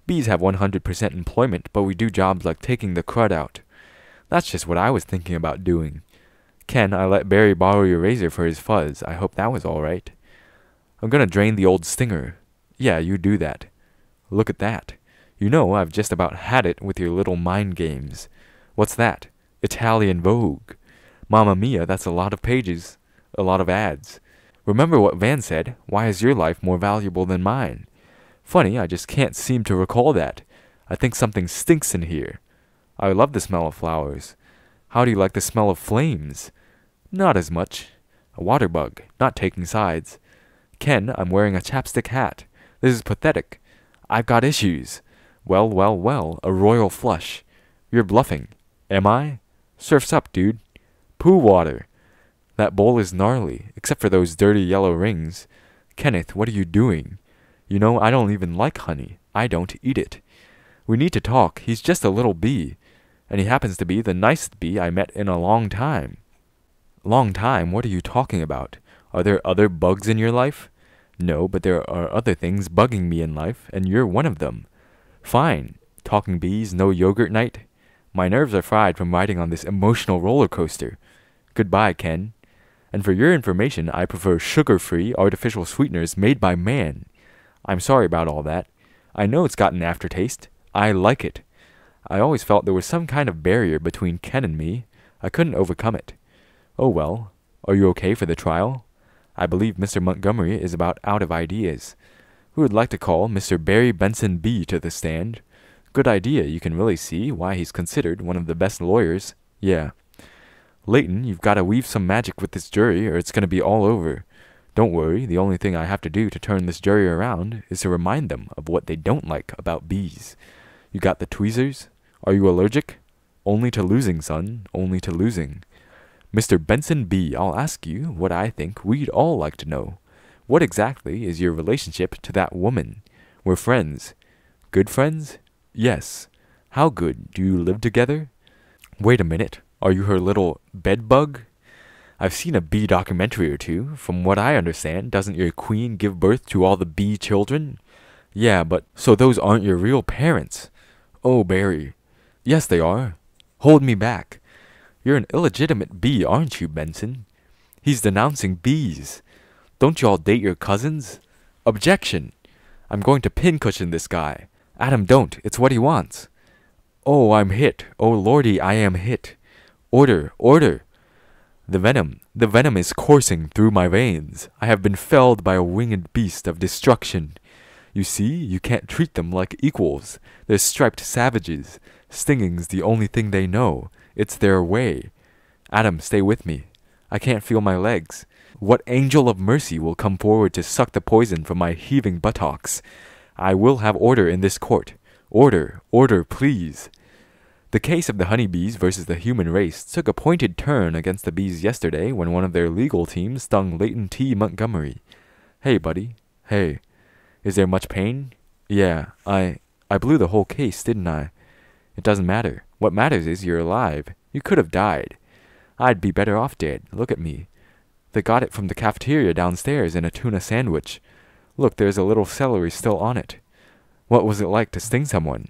Bees have 100% employment, but we do jobs like taking the crud out. That's just what I was thinking about doing. Ken, I let Barry borrow your razor for his fuzz. I hope that was all right. I'm gonna drain the old stinger. Yeah, you do that. Look at that. You know, I've just about had it with your little mind games. What's that? Italian Vogue. Mamma mia, that's a lot of pages. A lot of ads. Remember what Van said, why is your life more valuable than mine? Funny, I just can't seem to recall that. I think something stinks in here. I love the smell of flowers. How do you like the smell of flames? Not as much. A water bug, not taking sides. Ken, I'm wearing a chapstick hat. This is pathetic. I've got issues. Well, well, well, a royal flush. You're bluffing. Am I? Surf's up, dude. Poo water. That bowl is gnarly, except for those dirty yellow rings. Kenneth, what are you doing? You know, I don't even like honey. I don't eat it. We need to talk. He's just a little bee. And he happens to be the nicest bee I met in a long time. Long time? What are you talking about? Are there other bugs in your life? No, but there are other things bugging me in life, and you're one of them. Fine. Talking bees, no yogurt night? My nerves are fried from riding on this emotional roller coaster. Goodbye, Ken. And for your information, I prefer sugar-free artificial sweeteners made by man. I'm sorry about all that. I know it's got an aftertaste. I like it. I always felt there was some kind of barrier between Ken and me. I couldn't overcome it. Oh well. Are you okay for the trial? I believe Mr. Montgomery is about out of ideas. We would like to call Mr. Barry Benson B. to the stand. Good idea. You can really see why he's considered one of the best lawyers. Yeah. Leighton, you've got to weave some magic with this jury or it's going to be all over. Don't worry, the only thing I have to do to turn this jury around is to remind them of what they don't like about bees. You got the tweezers? Are you allergic? Only to losing, son, only to losing. Mr. Benson B., I'll ask you what I think we'd all like to know. What exactly is your relationship to that woman? We're friends. Good friends? Yes. How good? Do you live together? Wait a minute. Are you her little bedbug? I've seen a bee documentary or two. From what I understand, doesn't your queen give birth to all the bee children? Yeah, but so those aren't your real parents. Oh, Barry. Yes, they are. Hold me back. You're an illegitimate bee, aren't you, Benson? He's denouncing bees. Don't you all date your cousins? Objection. I'm going to pincushion this guy. Adam, don't. It's what he wants. Oh, I'm hit. Oh, lordy, I am hit. Order, order. The venom is coursing through my veins. I have been felled by a winged beast of destruction. You see, you can't treat them like equals. They're striped savages. Stinging's the only thing they know. It's their way. Adam, stay with me. I can't feel my legs. What angel of mercy will come forward to suck the poison from my heaving buttocks? I will have order in this court. Order, order, please. The case of the honeybees versus the human race took a pointed turn against the bees yesterday when one of their legal teams stung Leighton T. Montgomery. Hey, buddy. Hey. Is there much pain? Yeah, I blew the whole case, didn't I? It doesn't matter. What matters is you're alive. You could have died. I'd be better off dead. Look at me. They got it from the cafeteria downstairs in a tuna sandwich. Look, there's a little celery still on it. What was it like to sting someone?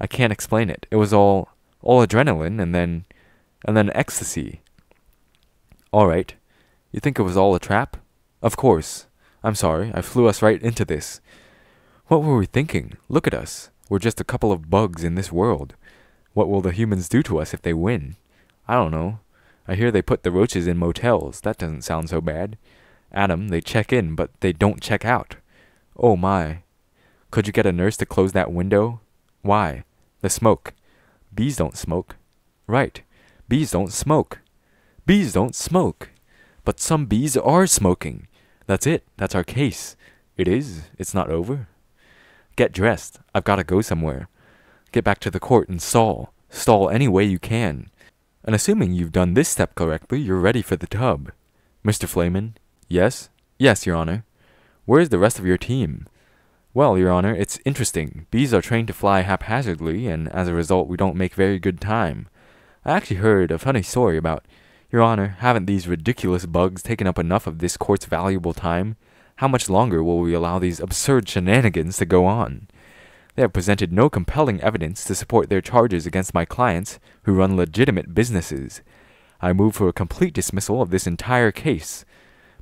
I can't explain it. It was all adrenaline and then ecstasy. All right. You think it was all a trap? Of course. I'm sorry, I flew us right into this. What were we thinking? Look at us. We're just a couple of bugs in this world. What will the humans do to us if they win? I don't know. I hear they put the roaches in motels. That doesn't sound so bad. Adam, they check in, but they don't check out. Oh my. Could you get a nurse to close that window? Why? The smoke. Bees don't smoke. Right. Bees don't smoke. Bees don't smoke. But some bees are smoking. That's it. That's our case. It is. It's not over. Get dressed. I've got to go somewhere. Get back to the court and stall. Stall any way you can. And assuming you've done this step correctly, you're ready for the tub. Mr. Flayman? Yes? Yes, Your Honor. Where's the rest of your team? Well, Your Honor, it's interesting. Bees are trained to fly haphazardly, and as a result, we don't make very good time. I actually heard a funny story about... Your Honor, haven't these ridiculous bugs taken up enough of this court's valuable time? How much longer will we allow these absurd shenanigans to go on? They have presented no compelling evidence to support their charges against my clients, who run legitimate businesses. I move for a complete dismissal of this entire case.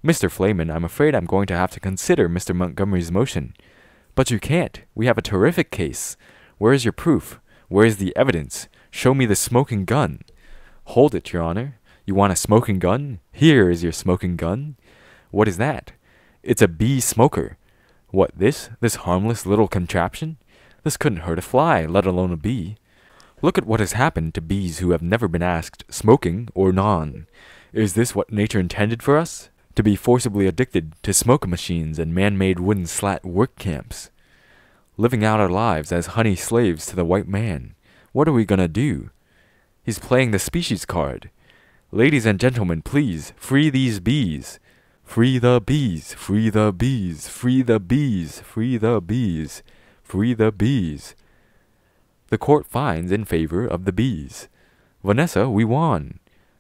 Mr. Flayman, I'm afraid I'm going to have to consider Mr. Montgomery's motion. But you can't. We have a terrific case. Where is your proof? Where is the evidence? Show me the smoking gun. Hold it, Your Honor. You want a smoking gun? Here is your smoking gun. What is that? It's a bee smoker. What, this? This harmless little contraption? This couldn't hurt a fly, let alone a bee. Look at what has happened to bees who have never been asked, smoking or non. Is this what nature intended for us? To be forcibly addicted to smoke machines and man-made wooden slat work camps? Living out our lives as honey slaves to the white man. What are we gonna do? He's playing the species card. Ladies and gentlemen, please, free these bees. Free the bees, free the bees, free the bees, free the bees, free the bees. The court finds in favor of the bees. Vanessa, we won.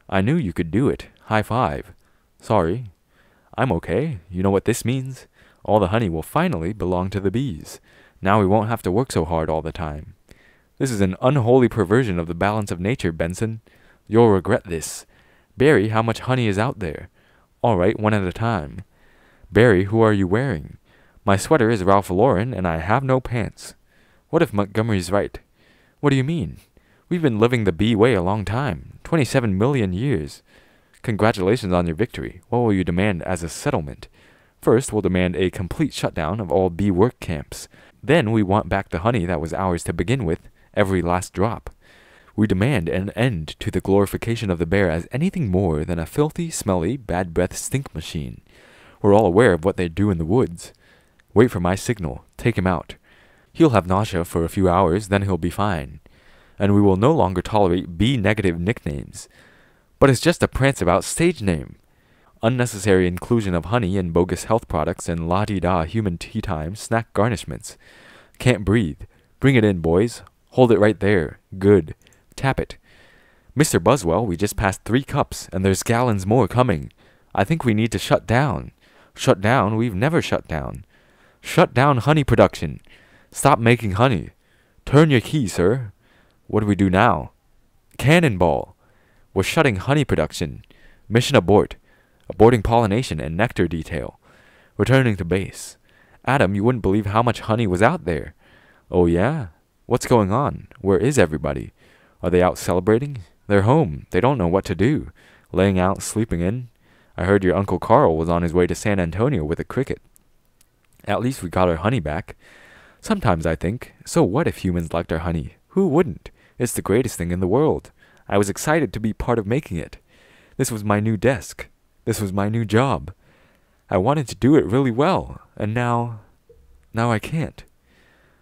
I knew you could do it. High five. Sorry. I'm okay. You know what this means? All the honey will finally belong to the bees. Now we won't have to work so hard all the time. This is an unholy perversion of the balance of nature, Benson. You'll regret this. Barry, how much honey is out there? All right, one at a time. Barry, who are you wearing? My sweater is Ralph Lauren, and I have no pants. What if Montgomery's right? What do you mean? We've been living the bee way a long time. 27 million years. Congratulations on your victory. What will you demand as a settlement? First, we'll demand a complete shutdown of all bee work camps. Then we want back the honey that was ours to begin with, every last drop. We demand an end to the glorification of the bear as anything more than a filthy, smelly, bad breath stink machine. We're all aware of what they do in the woods. Wait for my signal. Take him out. He'll have nausea for a few hours, then he'll be fine. And we will no longer tolerate bee-negative nicknames. But it's just a prance-about stage name. Unnecessary inclusion of honey in bogus health products and la-di-da human tea time snack garnishments. Can't breathe. Bring it in, boys. Hold it right there. Good. Tap it. Mr. Buswell, we just passed 3 cups, and there's gallons more coming. I think we need to shut down. Shut down? We've never shut down. Shut down honey production. Stop making honey. Turn your key, sir. What do we do now? Cannonball. We're shutting honey production. Mission abort. Aborting pollination and nectar detail. Returning to base. Adam, you wouldn't believe how much honey was out there. Oh yeah? What's going on? Where is everybody? Are they out celebrating? They're home. They don't know what to do. Laying out, sleeping in. I heard your Uncle Carl was on his way to San Antonio with a cricket. At least we got our honey back. Sometimes I think, so what if humans liked our honey? Who wouldn't? It's the greatest thing in the world. I was excited to be part of making it. This was my new desk. This was my new job. I wanted to do it really well, and now I can't.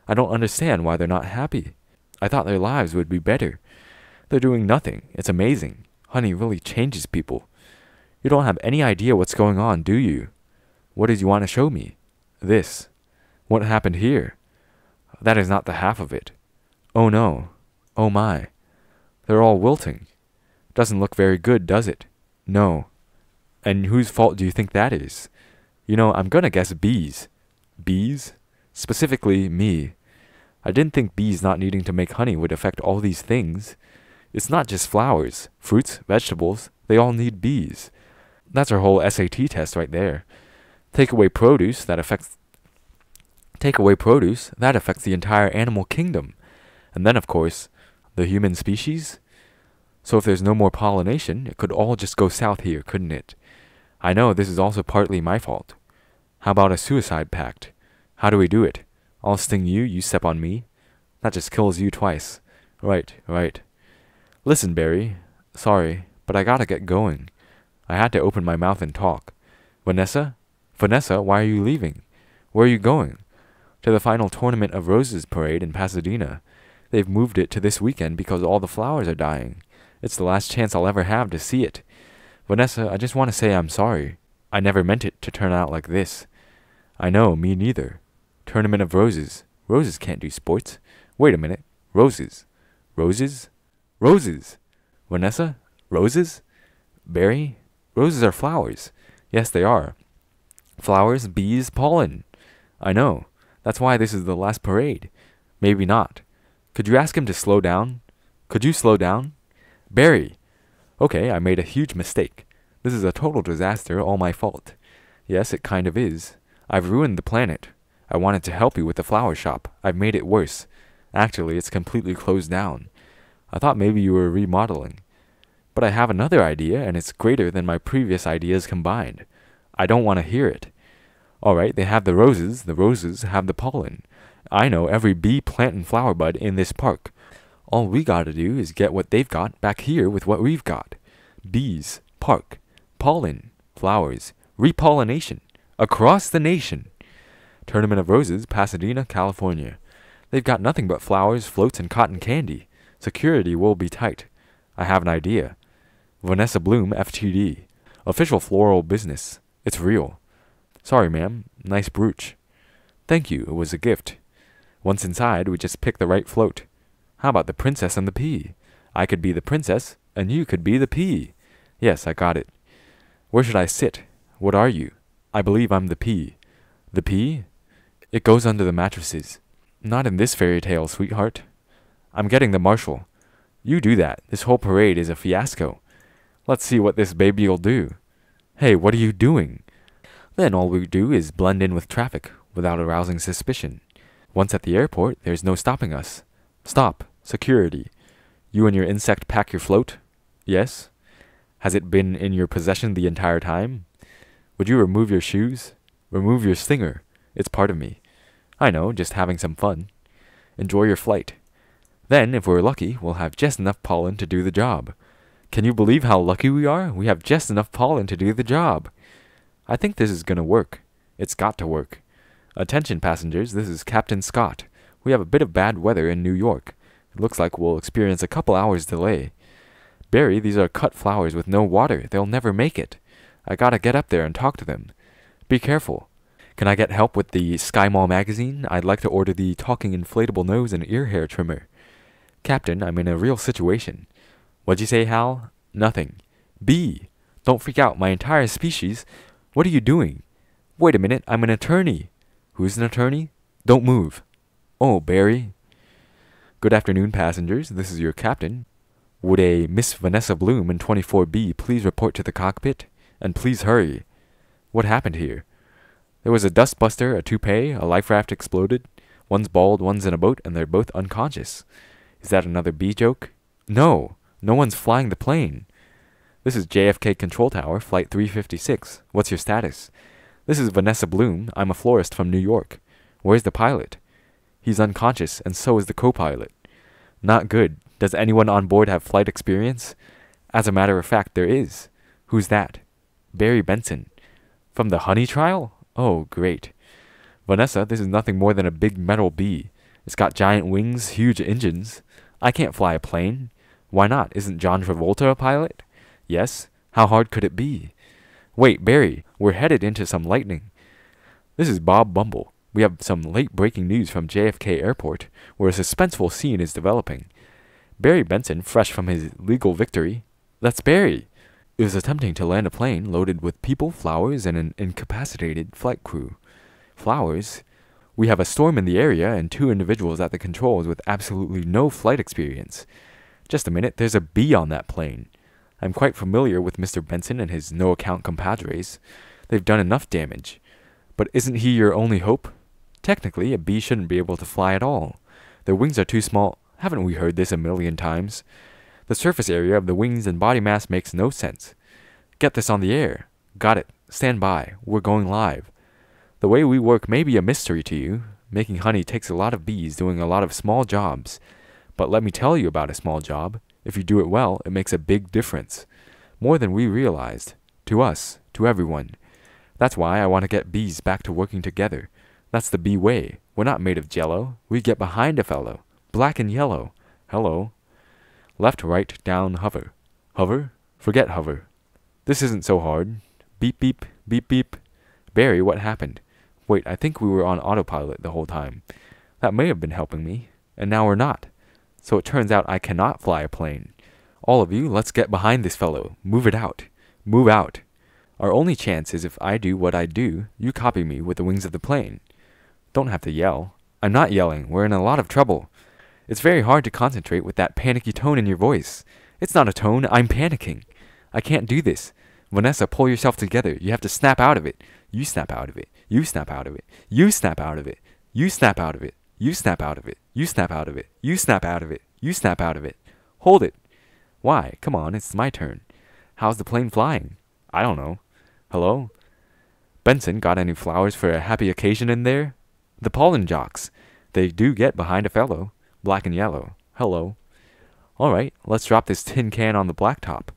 I don't understand why they're not happy. I thought their lives would be better. They're doing nothing. It's amazing. Honey really changes people. You don't have any idea what's going on, do you? What did you want to show me? This. What happened here? That is not the half of it. Oh no. Oh my. They're all wilting. Doesn't look very good, does it? No. And whose fault do you think that is? You know, I'm gonna guess bees. Bees? Specifically, me. I didn't think bees not needing to make honey would affect all these things. It's not just flowers, fruits, vegetables. They all need bees. That's our whole SAT test right there. Take away produce, that affects the entire animal kingdom. And then, of course, the human species. So if there's no more pollination, it could all just go south here, couldn't it? I know this is also partly my fault. How about a suicide pact? How do we do it? I'll sting you, you step on me. That just kills you twice. Right, right. Listen, Barry. Sorry, but I gotta get going. I had to open my mouth and talk. Vanessa? Vanessa, why are you leaving? Where are you going? To the final Tournament of Roses parade in Pasadena. They've moved it to this weekend because all the flowers are dying. It's the last chance I'll ever have to see it. Vanessa, I just want to say I'm sorry. I never meant it to turn out like this. I know, me neither. Tournament of Roses. Roses can't do sports. Wait a minute. Roses. Roses? Roses! Vanessa? Roses? Barry? Roses are flowers. Yes, they are. Flowers, bees, pollen. I know. That's why this is the last parade. Maybe not. Could you ask him to slow down? Could you slow down? Barry! Okay, I made a huge mistake. This is a total disaster, all my fault. Yes, it kind of is. I've ruined the planet. I wanted to help you with the flower shop. I've made it worse. Actually, it's completely closed down. I thought maybe you were remodeling. But I have another idea, and it's greater than my previous ideas combined. I don't want to hear it. All right, they have the roses have the pollen. I know every bee, plant, and flower bud in this park. All we gotta do is get what they've got back here with what we've got. Bees, park, pollen, flowers, repollination, across the nation. Tournament of Roses, Pasadena, California. They've got nothing but flowers, floats, and cotton candy. Security will be tight. I have an idea. Vanessa Bloom, FTD. Official floral business. It's real. Sorry, ma'am. Nice brooch. Thank you. It was a gift. Once inside, we just pick the right float. How about the princess and the pea? I could be the princess, and you could be the pea. Yes, I got it. Where should I sit? What are you? I believe I'm the pea. The pea? It goes under the mattresses. Not in this fairy tale, sweetheart. I'm getting the marshal. You do that. This whole parade is a fiasco. Let's see what this baby'll do. Hey, what are you doing? Then all we do is blend in with traffic, without arousing suspicion. Once at the airport, there's no stopping us. Stop. Security. You and your insect pack your float? Yes? Has it been in your possession the entire time? Would you remove your shoes? Remove your stinger. It's part of me. I know, just having some fun. Enjoy your flight. Then, if we're lucky, we'll have just enough pollen to do the job. Can you believe how lucky we are? We have just enough pollen to do the job. I think this is gonna work. It's got to work. Attention passengers, this is Captain Scott. We have a bit of bad weather in New York. It looks like we'll experience a couple hours delay. Barry, these are cut flowers with no water. They'll never make it. I gotta get up there and talk to them. Be careful. Can I get help with the Sky Mall magazine? I'd like to order the talking inflatable nose and ear hair trimmer. Captain, I'm in a real situation. What'd you say, Hal? Nothing. Bee! Don't freak out, my entire species. What are you doing? Wait a minute, I'm an attorney. Who's an attorney? Don't move. Oh, Barry. Good afternoon, passengers. This is your captain. Would a Miss Vanessa Bloom in 24B please report to the cockpit? And please hurry. What happened here? There was a dustbuster, a toupee, a life raft exploded. One's bald, one's in a boat, and they're both unconscious. Is that another bee joke? No. No one's flying the plane. This is JFK Control Tower, Flight 356. What's your status? This is Vanessa Bloom. I'm a florist from New York. Where's the pilot? He's unconscious, and so is the co-pilot. Not good. Does anyone on board have flight experience? As a matter of fact, there is. Who's that? Barry Benson. From the honey trial? Oh, great. Vanessa, this is nothing more than a big metal bee. It's got giant wings, huge engines. I can't fly a plane. Why not? Isn't John Travolta a pilot? Yes. How hard could it be? Wait, Barry, we're headed into some lightning. This is Bob Bumble. We have some late-breaking news from JFK Airport, where a suspenseful scene is developing. Barry Benson, fresh from his legal victory. That's Barry! Is attempting to land a plane loaded with people, flowers, and an incapacitated flight crew. Flowers? We have a storm in the area and 2 individuals at the controls with absolutely no flight experience. Just a minute, there's a bee on that plane. I'm quite familiar with Mr. Benson and his no-account compadres. They've done enough damage. But isn't he your only hope? Technically, a bee shouldn't be able to fly at all. Their wings are too small. Haven't we heard this a million times? The surface area of the wings and body mass makes no sense. Get this on the air. Got it. Stand by. We're going live. The way we work may be a mystery to you. Making honey takes a lot of bees doing a lot of small jobs. But let me tell you about a small job. If you do it well, it makes a big difference. More than we realized. To us. To everyone. That's why I want to get bees back to working together. That's the bee way. We're not made of jello. We get behind a fellow. Black and yellow. Hello. Left, right, down, hover. Hover? Forget hover. This isn't so hard. Beep, beep, beep, beep. Barry, what happened? Wait, I think we were on autopilot the whole time. That may have been helping me. And now we're not. So it turns out I cannot fly a plane. All of you, let's get behind this fellow. Move it out. Move out. Our only chance is if I do what I do, you copy me with the wings of the plane. Don't have to yell. I'm not yelling. We're in a lot of trouble. It's very hard to concentrate with that panicky tone in your voice. It's not a tone. I'm panicking. I can't do this. Vanessa, pull yourself together. You have to snap out of it. You snap out of it. You snap out of it. You snap out of it. You snap out of it. You snap out of it. You snap out of it. You snap out of it. You snap out of it. Hold it. Why? Come on, it's my turn. How's the plane flying? I don't know. Hello? Benson, got any flowers for a happy occasion in there? The pollen jocks. They do get behind a fellow. Black and yellow. Hello. All right, let's drop this tin can on the blacktop.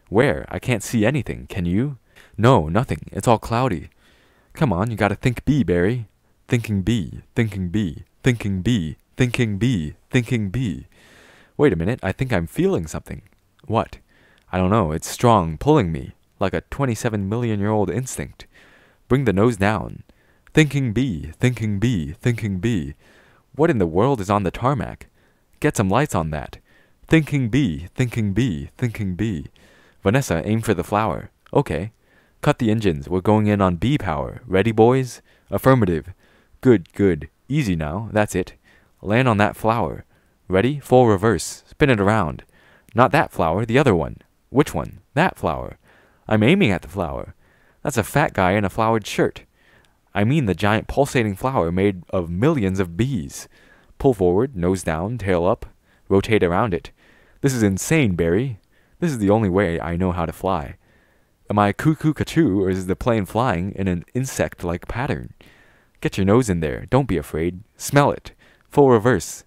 Where? I can't see anything. Can you? No, nothing. It's all cloudy. Come on, you gotta think bee, Barry. Thinking bee, thinking bee, thinking bee, thinking bee, thinking bee. Wait a minute, I think I'm feeling something. What? I don't know, it's strong, pulling me, like a 27-million-year-old instinct. Bring the nose down. Thinking bee, thinking bee, thinking bee. What in the world is on the tarmac? Get some lights on that. Thinking bee, thinking bee, thinking bee. Vanessa, aim for the flower. Okay. Cut the engines, we're going in on bee power. Ready, boys? Affirmative. Good, good. Easy now, that's it. Land on that flower. Ready? Full reverse. Spin it around. Not that flower, the other one. Which one? That flower. I'm aiming at the flower. That's a fat guy in a flowered shirt. I mean the giant pulsating flower made of millions of bees. Pull forward, nose down, tail up. Rotate around it. This is insane, Barry. This is the only way I know how to fly. Am I cuckoo-cachoo, or is the plane flying in an insect-like pattern? Get your nose in there. Don't be afraid. Smell it. Full reverse.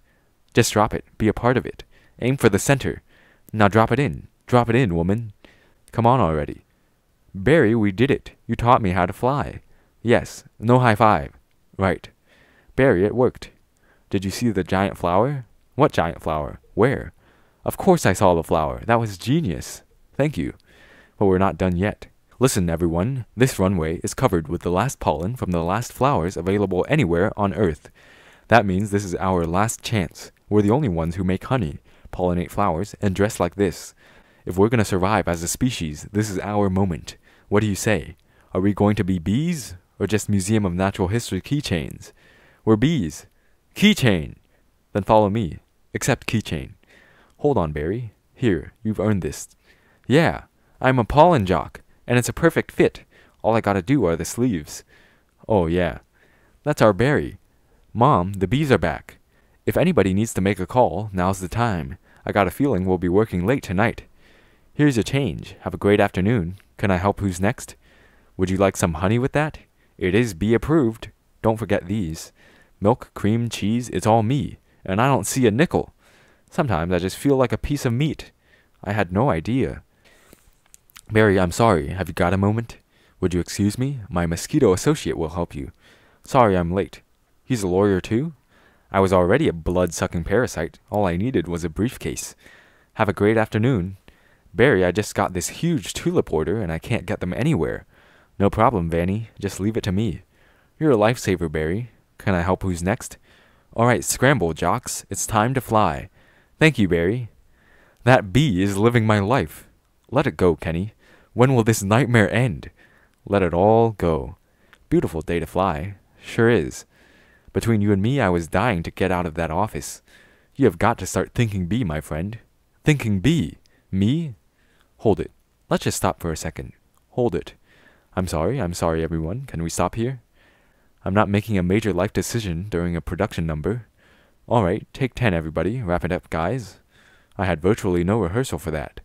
Just drop it. Be a part of it. Aim for the center. Now drop it in. Drop it in, woman. Come on already. Barry, we did it. You taught me how to fly. Yes. No high five. Right. Barry, it worked. Did you see the giant flower? What giant flower? Where? Of course I saw the flower. That was genius. Thank you. But we're not done yet. Listen, everyone. This runway is covered with the last pollen from the last flowers available anywhere on Earth. That means this is our last chance. We're the only ones who make honey, pollinate flowers, and dress like this. If we're going to survive as a species, this is our moment. What do you say? Are we going to be bees, or just Museum of Natural History keychains? We're bees. Keychain! Then follow me. Accept keychain. Hold on, Barry. Here, you've earned this. Yeah, I'm a pollen jock, and it's a perfect fit. All I gotta do are the sleeves. Oh, yeah. That's our Barry. Mom, the bees are back. If anybody needs to make a call, now's the time. I got a feeling we'll be working late tonight. Here's your change. Have a great afternoon. Can I help who's next? Would you like some honey with that? It is bee approved. Don't forget these. Milk, cream, cheese, it's all me. And I don't see a nickel. Sometimes I just feel like a piece of meat. I had no idea. Barry, I'm sorry. Have you got a moment? Would you excuse me? My mosquito associate will help you. Sorry I'm late. He's a lawyer too? I was already a blood-sucking parasite. All I needed was a briefcase. Have a great afternoon. Barry, I just got this huge tulip order and I can't get them anywhere. No problem, Vanny. Just leave it to me. You're a lifesaver, Barry. Can I help who's next? All right, scramble, jocks. It's time to fly. Thank you, Barry. That bee is living my life. Let it go, Kenny. When will this nightmare end? Let it all go. Beautiful day to fly. Sure is. Between you and me, I was dying to get out of that office. You have got to start thinking bee, my friend. Thinking bee? Me? Hold it. Let's just stop for a second. Hold it. I'm sorry, everyone. Can we stop here? I'm not making a major life decision during a production number. Alright, take 10 everybody, wrap it up guys. I had virtually no rehearsal for that.